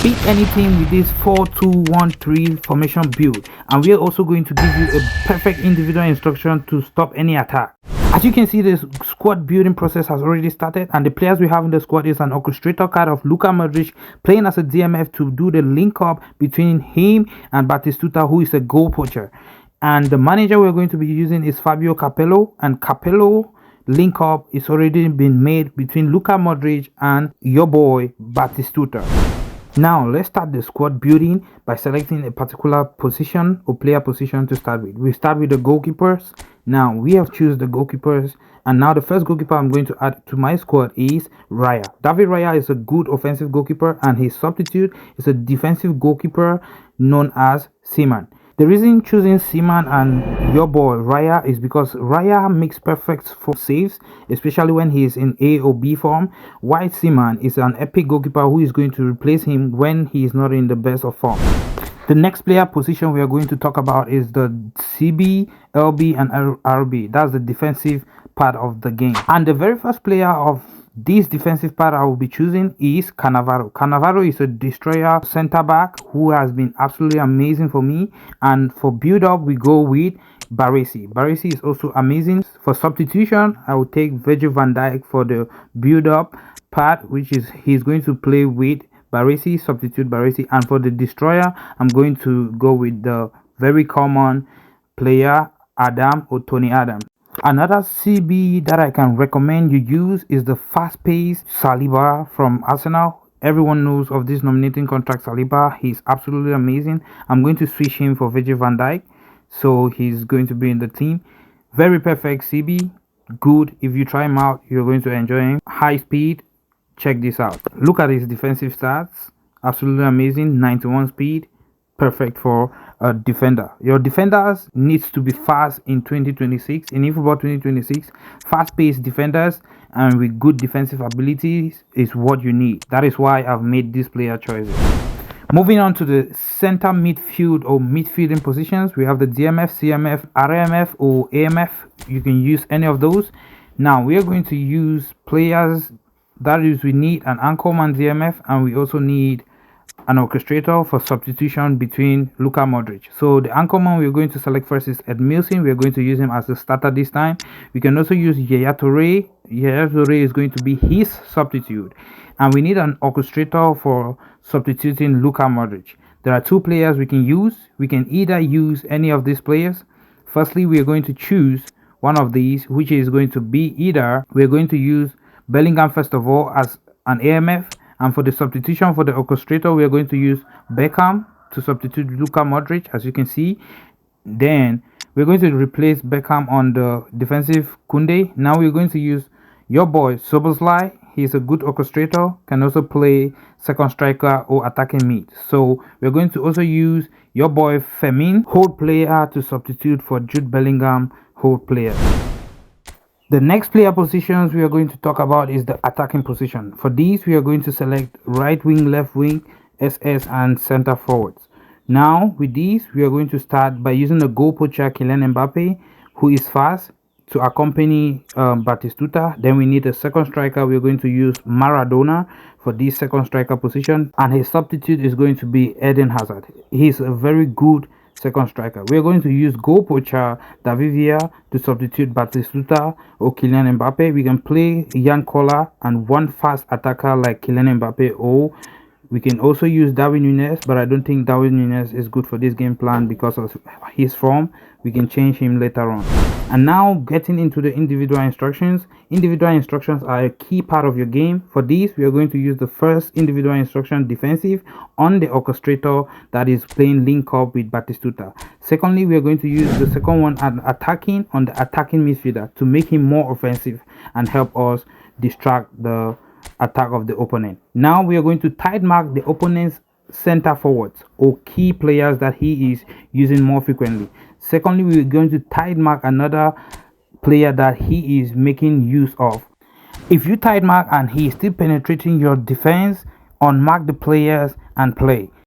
beat any team with this 4-2-1-3 formation build, and we are also going to give you a perfect individual instruction to stop any attack. As you can see, the squad building process has already started, and the players we have in the squad is an orchestrator card of Luka Modric playing as a DMF to do the link up between him and Batistuta, who is a goal poacher. And the manager we're going to be using is Fabio Capello, and Capello link up is already been made between Luka Modric and your boy Batistuta. Now let's start the squad building by selecting a particular position or player position to start with. We start with the goalkeepers. Now we have chosen the goalkeepers, and now the first goalkeeper I'm going to add to my squad is Raya. David Raya is a good offensive goalkeeper, and his substitute is a defensive goalkeeper known as Seaman. The reason choosing Seaman and your boy Raya is because Raya makes perfect for saves, especially when he is in A or B form, while Seaman is an epic goalkeeper who is going to replace him when he is not in the best of form. The next player position we are going to talk about is the CB, LB and RB. That's the defensive part of the game. And the very first player of this defensive part I will be choosing is Cannavaro. Cannavaro is a destroyer center back who has been absolutely amazing for me. And for build up, we go with Baresi. Baresi is also amazing. For substitution, I will take Virgil van Dijk for the build up part, which is he's going to play with Baresi, substitute Baresi. And for the destroyer, I'm going to go with the very common player Adam or Tony Adams. Another CB that I can recommend you use is the fast-paced Saliba from Arsenal. Everyone knows of this nominating contract Saliba. He's absolutely amazing. I'm going to switch him for Virgil van Dijk, so he's going to be in the team. Very perfect CB. Good. If you try him out, you're going to enjoy him. High speed. Check this out. Look at his defensive stats. Absolutely amazing. 91 speed. Perfect for a defender. Your defenders needs to be fast in 2026. In eFootball 2026, fast-paced defenders and with good defensive abilities is what you need. That is why I've made these player choices. Moving on to the center midfield or midfielding positions, we have the DMF, CMF, RMF or AMF. You can use any of those. Now we are going to use players. That is, we need an anchorman DMF, and we also need an orchestrator for substitution between Luka Modric. So the anchorman we're going to select first is Edmilson. We're going to use him as the starter this time. We can also use Yaya Toure. Yaya Toure is going to be his substitute. And we need an orchestrator for substituting Luka Modric. There are two players we can use. We can either use any of these players. Firstly, we are going to choose one of these, which is going to be either we're going to use Bellingham first of all as an AMF. And for the substitution for the orchestrator, we are going to use Beckham to substitute Luka Modric, as you can see. Then we're going to replace Beckham on the defensive Kunde. Now we're going to use your boy Szoboszlai. He's a good orchestrator, can also play second striker or attacking mid. So we're going to also use your boy Femin, hold player, to substitute for Jude Bellingham, hold player. The next player positions we are going to talk about is the attacking position. For these, we are going to select right wing, left wing, SS and center forwards. Now with these, we are going to start by using the goal poacher Kylian Mbappe, who is fast, to accompany Batistuta. Then we need a second striker. We are going to use Maradona for this second striker position, and his substitute is going to be Eden Hazard. He's a very good second striker. We are going to use goal poacher David Villa to substitute Batistuta or Kylian Mbappe. We can play Jan Koller and one fast attacker like Kylian Mbappe, or we can also use Darwin Núñez, but I don't think Darwin Núñez is good for this game plan because of his form. We can change him later on. And now getting into the individual instructions. Individual instructions are a key part of your game. For these, we are going to use the first individual instruction, defensive, on the orchestrator that is playing link up with Batistuta. Secondly, we are going to use the second one at attacking on the attacking midfielder to make him more offensive and help us distract the attack of the opponent. Now we are going to tight mark the opponent's center forwards or key players that he is using more frequently. Secondly, we are going to tight mark another player that he is making use of. If you tight mark and he is still penetrating your defense, unmark the players and play.